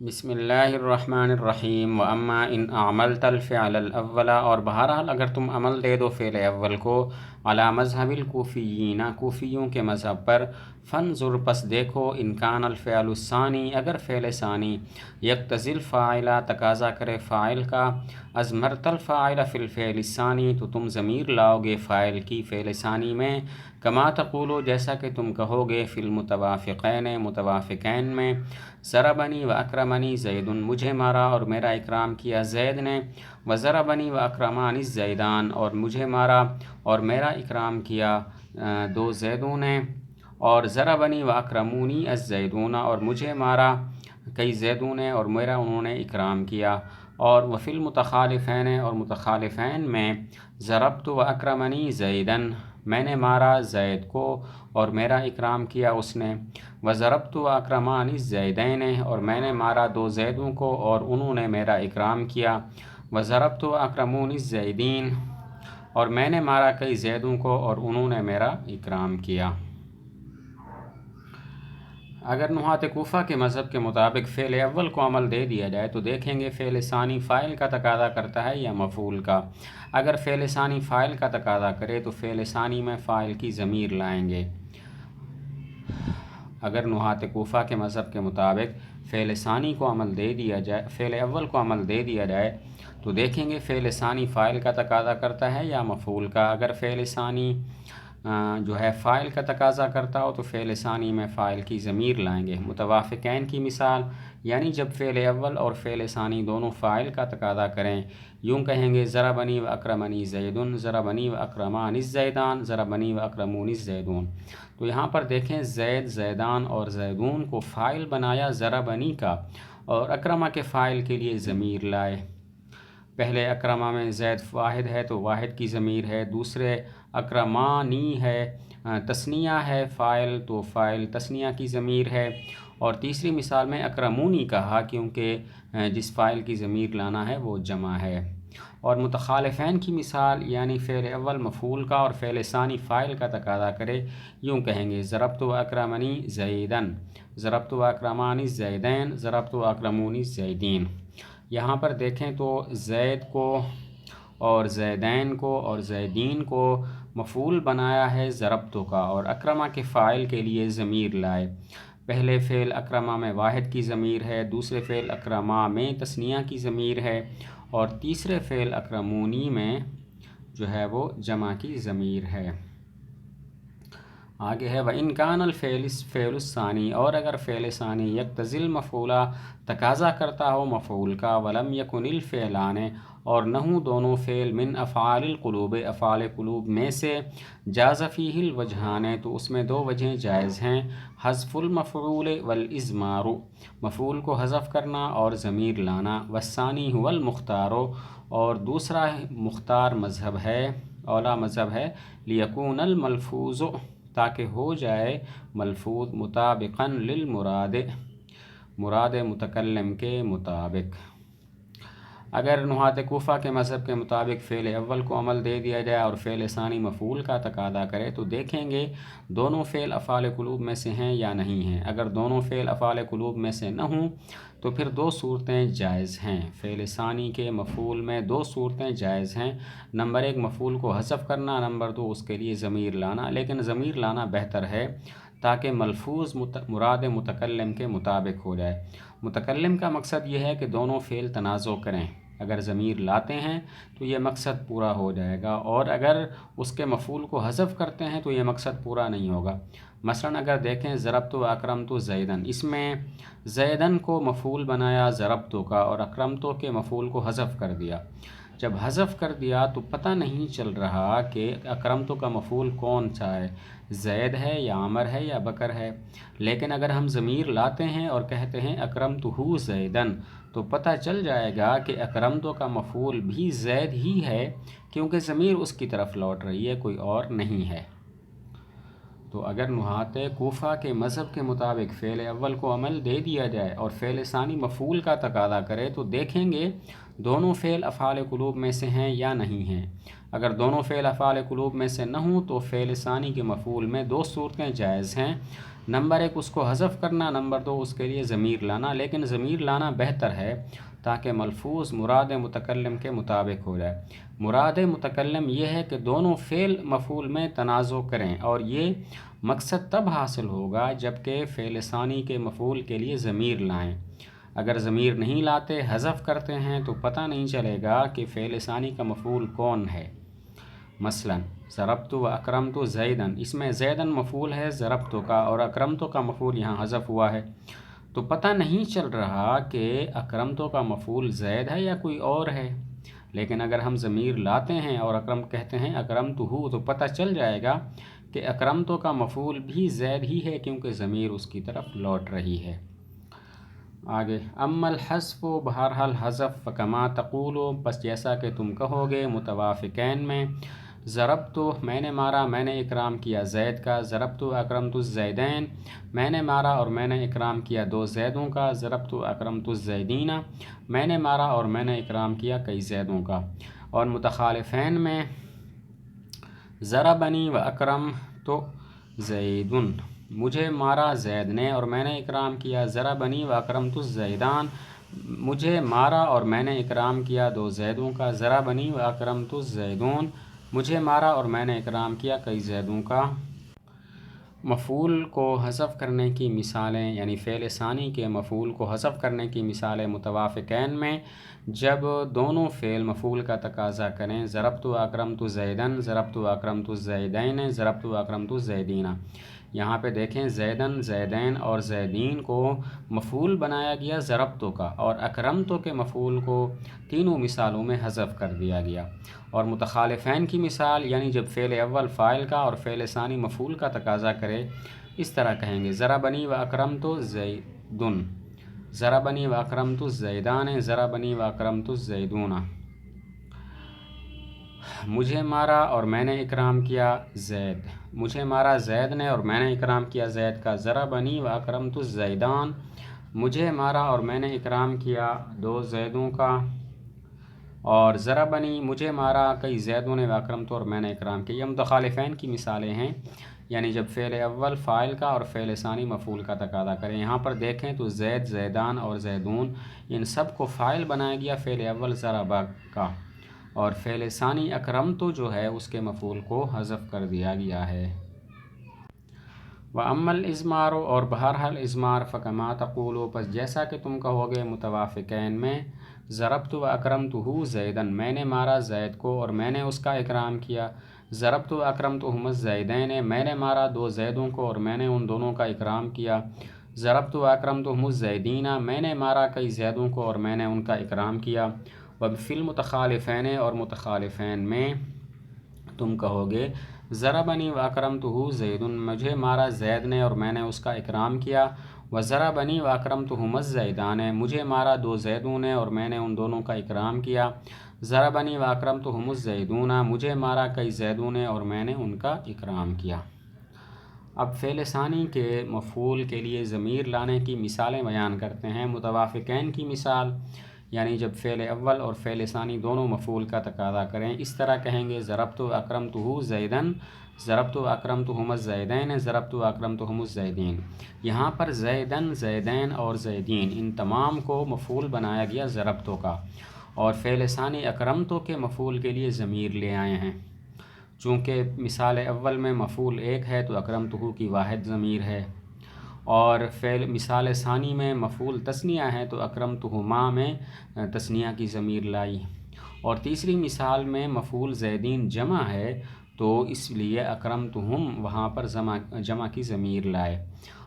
بسم اللہ الرحمن الرحیم واما ان اعملت الفعل الاول، اور بہرحال اگر تم عمل دے دو فعل اول کو علی مذہب الکوفیین، کوفیوں کے مذہب پر، فانظر پس دیکھو، ان کان الفعل الثانی، اگر فعل ثانی یقتضی الفاعل تقاضا کرے فاعل کا، ازمرت الفاعل فی الفعل الثانی تو تم ضمیر لاؤ گے فاعل کی فعل ثانی میں، کما تقولو جیسا کہ تم کہو گے فی المتوافقین متوافقین میں، ضربنی و اکرمنی زید، مجھے مارا اور میرا اکرام کیا زید نے، و ضربنی و اکرمانی زیدان، اور مجھے مارا اور میرا اکرام کیا دو زیدوں نے، اور ضربنی و اکرمونی الزیدون، اور مجھے مارا کئی زیدوں نے اور میرا انہوں نے اکرام کیا، اور وفی المتخالفین، اور متخالفین میں، ضربت و اکرمنی زیدن، میں نے مارا زید کو اور میرا اکرام کیا اس نے، وضربت و اکرمانی الزیدین، اور میں نے مارا دو زیدوں کو اور انہوں نے میرا اکرام کیا، وضربت و اکرمونی الزیدین، اور میں نے مارا کئی زیدوں کو اور انہوں نے میرا اکرام کیا۔ اگر نحات کوفہ کے مذہب کے مطابق فعل اول کو عمل دے دیا جائے تو دیکھیں گے فعل ثانی فاعل کا تقاضا کرتا ہے یا مفعول کا۔ اگر فعل ثانی فاعل کا تقاضا کرے تو فعل ثانی میں فاعل کی ضمیر لائیں گے۔ اگر نحات کوفہ کے مذہب کے مطابق فعل ثانی کو عمل دے دیا جائے، فعل اول کو عمل دے دیا جائے تو دیکھیں گے فعل ثانی فاعل کا تقاضا کرتا ہے یا مفعول کا۔ اگر فعل ثانی جو ہے فاعل کا تقاضا کرتا ہو تو فعل ثانی میں فاعل کی ضمیر لائیں گے۔ متوافقین کی مثال، یعنی جب فعل اول اور فعل ثانی دونوں فاعل کا تقاضا کریں، یوں کہیں گے ضربنی و اکرمنی زیدن، ضربنی و اکرمانی الزیدان، ضربنی و اکرمونی الزیدون۔ تو یہاں پر دیکھیں زید، زیدان اور زیدون کو فاعل بنایا ضربنی کا، اور اکرمہ کے فاعل کے لیے ضمیر لائے۔ پہلے اکرمہ میں زید واحد ہے تو واحد کی ضمیر ہے، دوسرے اکرمانی ہے تثنیہ ہے فاعل تو فاعل تثنیہ کی ضمیر ہے، اور تیسری مثال میں اکرمونی کہا کیونکہ جس فاعل کی ضمیر لانا ہے وہ جمع ہے۔ اور متخالفین کی مثال، یعنی فعل اول مفعول کا اور فعل ثانی فاعل کا تقاضا کرے، یوں کہیں گے ضربت و اکرمنی زیدن، ضربت و اکرمانی زیدین، ضربت و اکرمونی زیدین۔ یہاں پر دیکھیں تو زید کو اور زیدین کو اور زیدین کو مفعول بنایا ہے ضربت کا، اور اکرمہ کے فاعل کے لیے ضمیر لائے۔ پہلے فعل اکرمہ میں واحد کی ضمیر ہے، دوسرے فعل اکرمہ میں تثنیہ کی ضمیر ہے، اور تیسرے فعل اکرمونی میں جو ہے وہ جمع کی ضمیر ہے۔ آگے ہے وَإِنْ كَانَ الْفِعْلُ الثَّانِي، اور اگر فعل ثانی یقتضی المفعول تقاضا کرتا ہو مفعول کا، وَلَمْ يَكُنِ الْفِعْلَانِ، اور نہ ہوں دونوں فعل من افعال القلوب، افعال قلوب میں سے، جاز فیہ الوجہان، تو اس میں دو وجہیں جائز ہیں، حذف المفعول والاضمار، مفعول کو حذف کرنا اور ضمیر لانا، والثانی هو المختار، اور دوسرا مختار مذہب ہے، اولا مذہب ہے، لیکون الملفوظ، تاکہ ہو جائے ملفوظ مطابقاً للمراد، مراد متکلم کے مطابق۔ اگر نحات کوفہ کے مذہب کے مطابق فعل اول کو عمل دے دیا جائے اور فعل ثانی مفعول کا تقاضا کرے تو دیکھیں گے دونوں فعل افعال قلوب میں سے ہیں یا نہیں ہیں۔ اگر دونوں فعل افعال قلوب میں سے نہ ہوں تو پھر دو صورتیں جائز ہیں۔ فعل ثانی کے مفعول میں دو صورتیں جائز ہیں، نمبر ایک مفعول کو حذف کرنا، نمبر دو اس کے لیے ضمیر لانا، لیکن ضمیر لانا بہتر ہے تاکہ ملفوظ مراد متکلم کے مطابق ہو جائے۔ متکلم کا مقصد یہ ہے کہ دونوں فعل تنازع کریں، اگر ضمیر لاتے ہیں تو یہ مقصد پورا ہو جائے گا، اور اگر اس کے مفعول کو حذف کرتے ہیں تو یہ مقصد پورا نہیں ہوگا۔ مثلا اگر دیکھیں ضربت و اکرمت زیدن، اس میں زیدن کو مفعول بنایا ضربت کا اور اکرمت کے مفعول کو حذف کر دیا۔ جب حذف کر دیا تو پتہ نہیں چل رہا کہ اکرمت کا مفعول کون سا ہے، زید ہے یا عمر ہے یا بکر ہے، لیکن اگر ہم ضمیر لاتے ہیں اور کہتے ہیں اکرمتہ زیدن تو پتہ چل جائے گا کہ اکرمت کا مفعول بھی زید ہی ہے، کیونکہ ضمیر اس کی طرف لوٹ رہی ہے، کوئی اور نہیں ہے۔ تو اگر نحات کوفہ کے مذہب کے مطابق فعل اول کو عمل دے دیا جائے اور فعل ثانی مفعول کا تقاضا کرے تو دیکھیں گے دونوں فعل افعال قلوب میں سے ہیں یا نہیں ہیں۔ اگر دونوں فعل افعال قلوب میں سے نہ ہوں تو فعل ثانی کے مفعول میں دو صورتیں جائز ہیں، نمبر ایک اس کو حذف کرنا، نمبر دو اس کے لیے ضمیر لانا، لیکن ضمیر لانا بہتر ہے تاکہ ملفوظ مراد متکلم کے مطابق ہو جائے۔ مراد متکلم یہ ہے کہ دونوں فعل مفعول میں تنازع کریں، اور یہ مقصد تب حاصل ہوگا جب کہ فعل ثانی کے مفعول کے لیے ضمیر لائیں۔ اگر ضمیر نہیں لاتے، حذف کرتے ہیں، تو پتہ نہیں چلے گا کہ فعل ثانی کا مفعول کون ہے۔ مثلا ضربت و اکرمت زیدن، اس میں زیدن مفعول ہے ضربت کا، اور اکرمت کا مفعول یہاں حذف ہوا ہے، تو پتہ نہیں چل رہا کہ اکرمت کا مفعول زید ہے یا کوئی اور ہے۔ لیکن اگر ہم ضمیر لاتے ہیں اور اکرم کہتے ہیں اکرمت ہو، تو پتہ چل جائے گا کہ اکرمت کا مفعول بھی زید ہی ہے، کیونکہ ضمیر اس کی طرف لوٹ رہی ہے۔ آگے اما الحذف، بہرحال حذف، فکما تقول، بس جیسا کہ تم کہو گے متوافقین میں، ضربت میں نے مارا، میں نے اکرام کیا زید کا، ضربت اکرمت الزیدین میں نے مارا اور میں نے اکرام کیا دو زیدوں کا، ضربت اکرمت الزیدین میں نے مارا اور میں نے اکرام کیا کئی زیدوں کا۔ اور متخالفین میں ضربنی و اکرمت زیدن، مجھے مارا زید نے اور میں نے اکرام کیا، ضربنی و اکرمت الزیدان مجھے مارا اور میں نے اکرام کیا دو زیدوں کا، ضربنی و اکرمت الزیدون مجھے مارا اور میں نے اکرام کیا کئی زیدوں کا۔ مفعول کو حذف کرنے کی مثالیں، یعنی فعل ثانی کے مفعول کو حذف کرنے کی مثالیں متوافقین میں، جب دونوں فعل مفعول کا تقاضا کریں، ضربت اکرمت زیدن، ضربت اکرمت الزیدین، ضربت اکرمت الزیدین۔ یہاں پہ دیکھیں زیدن، زیدین اور زیدین کو مفعول بنایا گیا ضربتوں کا، اور اکرمتوں کے مفعول کو تینوں مثالوں میں حذف کر دیا گیا۔ اور متخالفین کی مثال، یعنی جب فعل اول فاعل کا اور فعل ثانی مفعول کا تقاضا کرے، اس طرح کہیں گے ضربنی و اکرمت زیدن، ضربنی و اکرمت الزیدان، ضربنی و اکرمت الزیدون۔ مجھے مارا اور میں نے اکرام کیا زید، مجھے مارا زید نے اور میں نے اکرام کیا زید کا، ضربنی و اکرمت الزیدان مجھے مارا اور میں نے اکرام کیا دو زیدوں کا، اور ضربنی مجھے مارا کئی زیدوں نے و اکرمت اور میں نے اکرام کیا۔ یہ متخالفین کی مثالیں ہیں، یعنی جب فعل اول فاعل کا اور فعل ثانی مفعول کا تقاضا کریں۔ یہاں پر دیکھیں تو زید، زیدان اور زیدون، ان سب کو فاعل بنایا گیا فعل اول ضربہ کا، اور فعل ثانی اکرمت جو ہے اس کے مفعول کو حذف کر دیا گیا ہے۔ وَأَمَّا الْإِضْمَارُ، اور بہرحال اضمار، فَكَمَا تَقُولُ، پس جیسا کہ تم کہو گے متوافقین میں، ضربت و اکرمتہ زیدن، میں نے مارا زید کو اور میں نے اس کا اکرام کیا، ضربت و اکرمتہم الزیدین، میں نے مارا دو زیدوں کو اور میں نے ان دونوں کا اکرام کیا، ضربت و اکرمتہم الزیدین، میں نے مارا کئی زیدوں کو اور میں نے ان کا اکرام کیا۔ وَفِي الْمُتَخَالِفَيْنِ، اور متخالفین میں تم کہو گے ضربنی و اکرمتہ زید، مجھے مارا زید نے اور میں نے اس کا اکرام کیا، وضربنی و اکرمتہم الزیدان، مجھے مارا دو زیدوں نے اور میں نے ان دونوں کا اکرام کیا، ضربنی و اکرمتہم الزیدون، مجھے مارا کئی زیدوں نے اور میں نے ان کا اکرام کیا۔ اب فعل ثانی کے مفعول کے لیے ضمیر لانے کی مثالیں بیان کرتے ہیں۔ متوافقین کی مثال، یعنی جب فعل اول اور فعل ثانی دونوں مفعول کا تقاضا کریں، اس طرح کہیں گے ضربت اکرمتہ زیدن، ضربت اکرمتہم الزیدین، ضربت اکرمتہم الزیدین۔ یہاں پر زیدن، زیدین اور زیدین، ان تمام کو مفعول بنایا گیا ضربتوں کا، اور فعل ثانی اکرمتوں کے مفعول کے لیے ضمیر لے آئے ہیں۔ چونکہ مثال اول میں مفعول ایک ہے تو اکرمتہ کی واحد ضمیر ہے، اور مثال ثانی میں مفعول تثنیہ ہے تو اکرمتہما میں تثنیہ کی ضمیر لائی، اور تیسری مثال میں مفعول زیدین جمع ہے تو اس لیے اکرمتہم وہاں پر جمع کی ضمیر لائے۔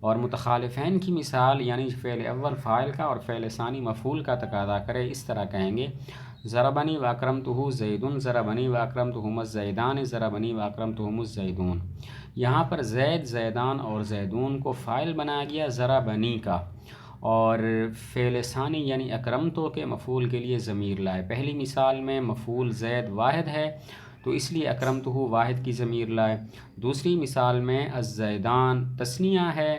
اور متخالفین کی مثال، یعنی فعل اول فاعل کا اور فعل ثانی مفعول کا تقاضا کرے، اس طرح کہیں گے ضربنی و اکرمتہ زیدن، ضربنی و اکرمتہم الزیدان، ضربنی و اکرمتہم الزیدون۔ یہاں پر زید، زیدان اور زیدون کو فاعل بنایا گیا ضربنی کا، اور فعل ثانی یعنی اکرمتوں کے مفعول کے لیے ضمیر لائے۔ پہلی مثال میں مفعول زید واحد ہے تو اس لیے اکرمتہ واحد کی ضمیر لائے، دوسری مثال میں الزیدان تثنیہ ہے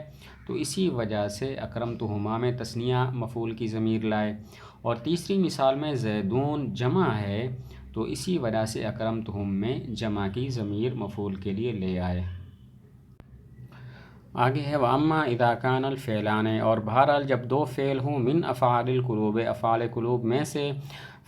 تو اسی وجہ سے اکرمتہما میں تثنیہ مفعول کی ضمیر لائے، اور تیسری مثال میں زیدون جمع ہے تو اسی وجہ سے اکرمتہم میں جمع کی ضمیر مفعول کے لیے لے آئے۔ آگے ہے وَأَمَّا إِذَا كَانَ الْفِعْلَانِ، اور بہرحال جب دو فعل ہوں من افعال القلوب افعال قلوب میں سے،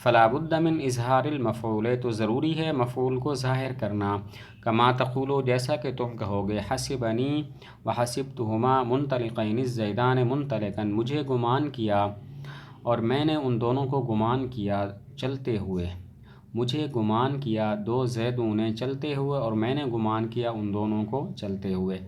فلا بد من اظہار المفعول، تو ضروری ہے مفعول کو ظاہر کرنا، کما تقولو جیسا کہ تم کہو گے حسبنی وحسبتہما منطلقین الزیدان منطلقا، مجھے گمان کیا اور میں نے ان دونوں کو گمان کیا چلتے ہوئے، مجھے گمان کیا دو زیدوں نے چلتے ہوئے اور میں نے گمان کیا ان دونوں کو چلتے ہوئے،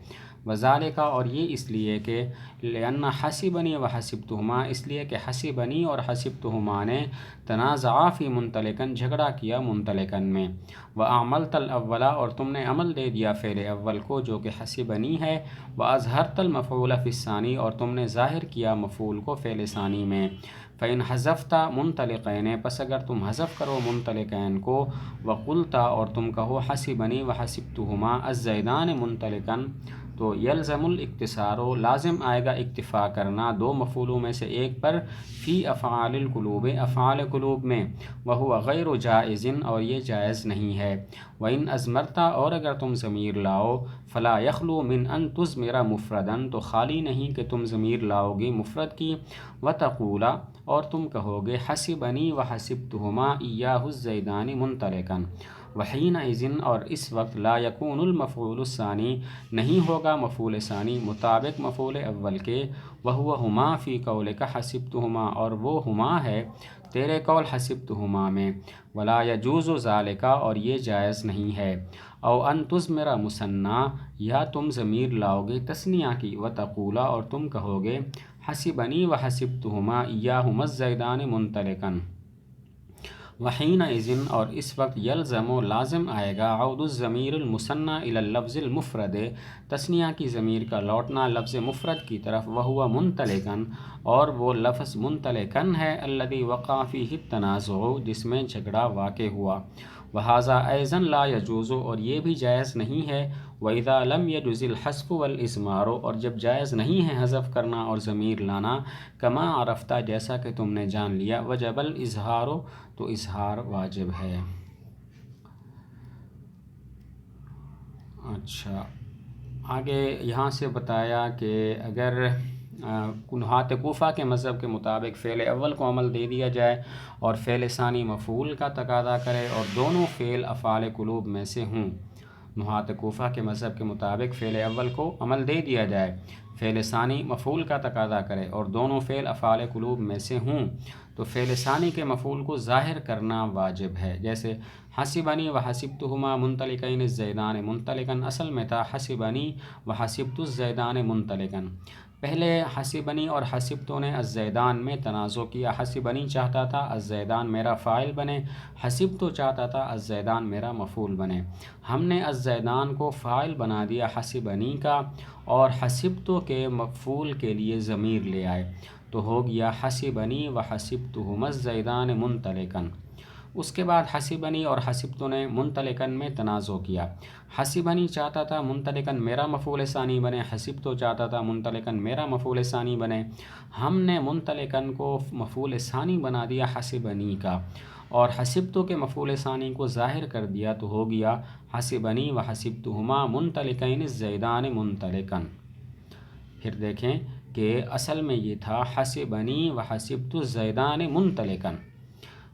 وذالک، اور یہ اس لیے کہ لأن حسبنی و حسبتہما، اس لیے کہ حسبنی اور حسبتہما نے تنازعا فی منطلقن، جھگڑا کیا منطلقن میں، وأعملت الاول، اور تم نے عمل دے دیا فعل اول کو جو کہ حسبنی ہے، وأظہرت المفعول فی الثانی، اور تم نے ظاہر کیا مفعول کو فعل ثانی میں، فإن حذفت منطلقین، پس اگر تم حذف کرو منطلقین کو، وقلت، اور تم کہو حسبنی وحسبتہما الزیدان منطلقا، تو یلزم الاقتصار، لازم آئے گا اکتفا کرنا دو مفعولوں میں سے ایک پر، فی افعال القلوب افعال قلوب میں، وہو غیر جائز، اور یہ جائز نہیں ہے، وإن ازمرتا، اور اگر تم ضمیر لاؤ، فلا یخلو من ان تضمر مفردا، تو خالی نہیں کہ تم ضمیر لاؤ گی مفرد کی، وتقولا، اور تم کہو گے حسبنی وحسبتہما ایاہ الزیدان منطلقا، وحینئذ، اور اس وقت لا یکون المفعول الثانی، نہیں ہوگا مفعول ثانی مطابق مفعول اول کے، وہو ہما فی قولک حسبتہما، اور وہ ہما ہے تیرے قول حسبتہما میں، ولا یجوز ذالک، اور یہ جائز نہیں ہے، او ان تضمر مثنیٰ، یا تم ضمیر لاؤ گے تثنیہ کی، وتقولا، اور تم کہو گے حسبنی وحسبتہما ایاہما الزیدان منطلقا، وحینئذ، اور اس وقت یلزم لازم آئے گا عود الضمیر المثنی الی اللفظ المفرد، تثنیہ کی ضمیر کا لوٹنا لفظ مفرد کی طرف، وہو منطلقا، اور وہ لفظ منطلقا ہے، الذی وقع فیہ التنازع، جس میں جھگڑا واقع ہوا، وہذا ایضا لا یجوز، اور یہ بھی جائز نہیں ہے، وَإِذَا لَمْ يَجُزِ الْحَذْفُ وَالْإِضْمَارُ، اور جب جائز نہیں ہے حذف کرنا اور ضمیر لانا، کما عرفت، جیسا کہ تم نے جان لیا، وجب الإظہار، تو اظہار واجب ہے۔ اچھا، آگے یہاں سے بتایا کہ اگر نحات کوفہ کے مذہب کے مطابق فعل اول کو عمل دے دیا جائے اور فعل ثانی مفعول کا تقاضا کرے اور دونوں فعل افعال قلوب میں سے ہوں، نحات کوفہ کے مذہب کے مطابق فعل اول کو عمل دے دیا جائے، فعل ثانی مفعول کا تقاضا کرے اور دونوں فعل افعال قلوب میں سے ہوں، تو فعل ثانی کے مفعول کو ظاہر کرنا واجب ہے، جیسے حسبنی وحسبتہما منطلقین الزیدان منطلقا، اصل میں تھا حسبنی وحسبت الزیدان منطلقا، پہلے حسبنی اور حسبتو نے الزیدان میں تنازع کیا، حسبنی چاہتا تھا الزیدان میرا فاعل بنے، حسبتو چاہتا تھا الزیدان میرا مفعول بنے، ہم نے الزیدان کو فاعل بنا دیا حسبنی کا، اور حسبتو کے مفعول کے لیے ضمیر لے آئے، تو ہو گیا حسبنی وحسبتہما الزیدان منطلقا۔ اس کے بعد حسبنی اور حسبتو نے منطلقاً میں تنازع کیا، حسبنی چاہتا تھا منطلقاً میرا مفعول ثانی بنے، حسبتو چاہتا تھا منطلقاً میرا مفعول ثانی بنے، ہم نے منطلقاً کو مفعول ثانی بنا دیا حسبنی کا، اور حسبتو کے مفعول ثانی کو ظاہر کر دیا، تو ہو گیا حسبنی وحسبتہما منطلقین الزیدان منطلقاً۔ پھر دیکھیں کہ اصل میں یہ تھا حسبنی وحسبت الزیدان منطلقاً،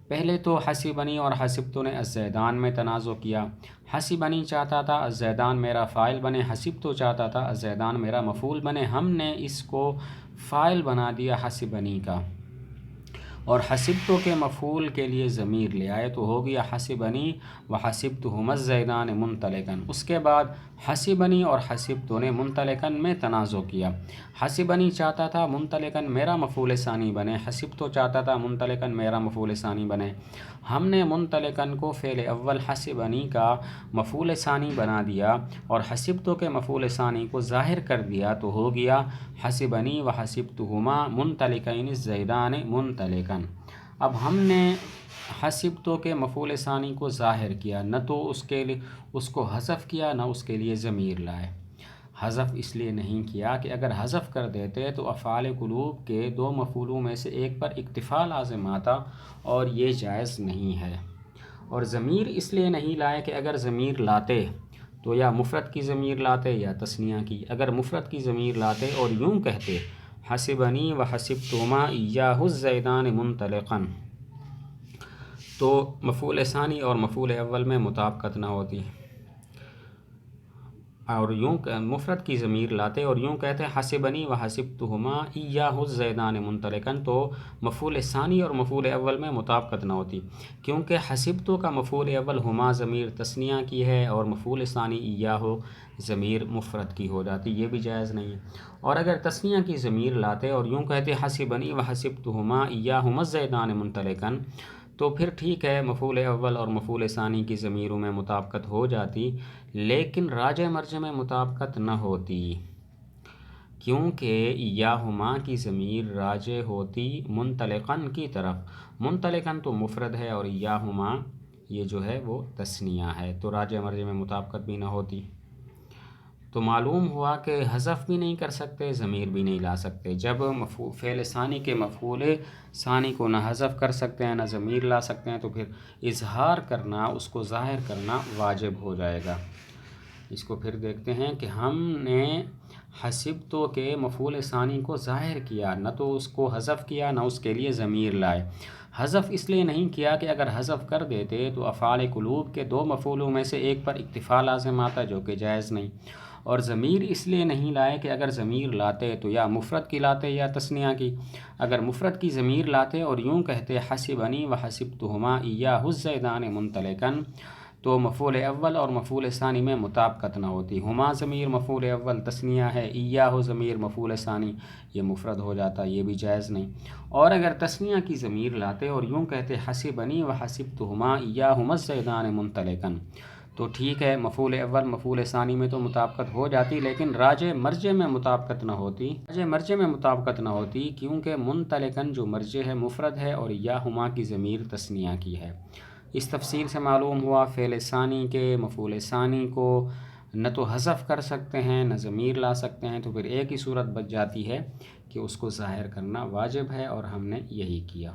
پہلے تو حسبنی اور حسبتو نے الزیدان میں تنازع کیا، حسبنی چاہتا تھا الزیدان میرا فاعل بنے، حسبتو چاہتا تھا الزیدان میرا مفعول بنے، ہم نے اس کو فاعل بنا دیا حسبنی کا، اور حسبتو کے مفعول کے لیے ضمیر لے آئے، تو ہو گیا حسبنی وحسبتہما الزیدان منطلقاً۔ اس کے بعد حسبنی اور حسبتو نے منطلقاً میں تنازع کیا، حسبنی چاہتا تھا منطلقاً میرا مفعول ثانی بنے، حسبتو چاہتا تھا منطلقاً میرا مفعول ثانی بنے، ہم نے منطلقاً کو فعل اول حسبنی کا مفعول ثانی بنا دیا اور حسبتو کے مفعول ثانی کو ظاہر کر دیا، تو ہو گیا حسبنی وحسبتہما منطلقین الزیدان منطلقاً۔ اب ہم نے حسبتو کے مفعول ثانی کو ظاہر کیا، نہ تو اس کو حذف کیا، نہ اس کے لیے ضمیر لائے، حذف اس لیے نہیں کیا کہ اگر حذف کر دیتے تو افعال قلوب کے دو مفعولوں میں سے ایک پر اکتفا لازم آتا، اور یہ جائز نہیں ہے، اور ضمیر اس لیے نہیں لائے کہ اگر ضمیر لاتے تو یا مفرد کی ضمیر لاتے یا تثنیہ کی۔ اگر مفرد کی ضمیر لاتے اور یوں کہتے حسبنی و حسبتہما ایاہ الزیدان منطلقا، تو مفعول ثانی اور مفعول اول میں مطابقت نہ ہوتی، اور یوں مفرد کی ضمیر لاتے اور یوں کہتے حسبنی و حسبتہما ایاہ الزیدان منطلقا، تو مفعول ثانی اور مفعول اول میں مطابقت نہ ہوتی، کیونکہ حسبتو کا مفعول اول ہما ضمیر تثنیہ کی ہے اور مفعول ثانی ایاہ ضمیر مفرد کی ہو جاتی، یہ بھی جائز نہیں ہے۔ اور اگر تثنیہ کی ضمیر لاتے اور یوں کہتے حسبنی و حسبتہما ایاہما الزیدان منطلقا، تو پھر ٹھیک ہے مفعول اول اور مفعول ثانی کی ضمیروں میں مطابقت ہو جاتی، لیکن راجع مرجع میں مطابقت نہ ہوتی، کیونکہ ایاہما کی ضمیر راجع ہوتی منطلقاً کی طرف، منطلقاً تو مفرد ہے اور ایاہما یہ جو ہے وہ تثنیہ ہے، تو راجع مرجع میں مطابقت بھی نہ ہوتی۔ تو معلوم ہوا کہ حذف بھی نہیں کر سکتے، ضمیر بھی نہیں لا سکتے۔ جب فعل ثانی کے مفعول ثانی کو نہ حذف کر سکتے ہیں نہ ضمیر لا سکتے ہیں، تو پھر اظہار کرنا، اس کو ظاہر کرنا واجب ہو جائے گا۔ اس کو پھر دیکھتے ہیں کہ ہم نے حسبتو کے مفعول ثانی کو ظاہر کیا، نہ تو اس کو حذف کیا نہ اس کے لیے ضمیر لائے۔ حذف اس لیے نہیں کیا کہ اگر حذف کر دیتے تو افعال قلوب کے دو مفعولوں میں سے ایک پر اکتفا لازم آتا، جو کہ جائز نہیں، اور ضمیر اس لیے نہیں لائے کہ اگر ضمیر لاتے تو یا مفرد کی لاتے یا تثنیہ کی۔ اگر مفرد کی ضمیر لاتے اور یوں کہتے حسبنی و حسبتہما ایاہ الزیدان منطلقا، تو مفعول اول اور مفعول ثانی میں مطابقت نہ ہوتی، ہما ضمیر مفعول اول تثنیہ ہے، ایاہ ضمیر مفعول ثانی یہ مفرد ہو جاتا، یہ بھی جائز نہیں۔ اور اگر تثنیہ کی ضمیر لاتے اور یوں کہتے حسبنی و حسبتہما ایاہما الزیدان منطلقا، تو ٹھیک ہے مفعول اول مفعول ثانی میں تو مطابقت ہو جاتی، لیکن راجع مرجع میں مطابقت نہ ہوتی، راجع مرجع میں مطابقت نہ ہوتی، کیونکہ منطلقا جو مرجع ہے مفرد ہے اور ایاہما کی ضمیر تثنیہ کی ہے۔ اس تفصیل سے معلوم ہوا فعل ثانی کے مفعول ثانی کو نہ تو حذف کر سکتے ہیں نہ ضمیر لا سکتے ہیں، تو پھر ایک ہی صورت بچ جاتی ہے کہ اس کو ظاہر کرنا واجب ہے، اور ہم نے یہی کیا۔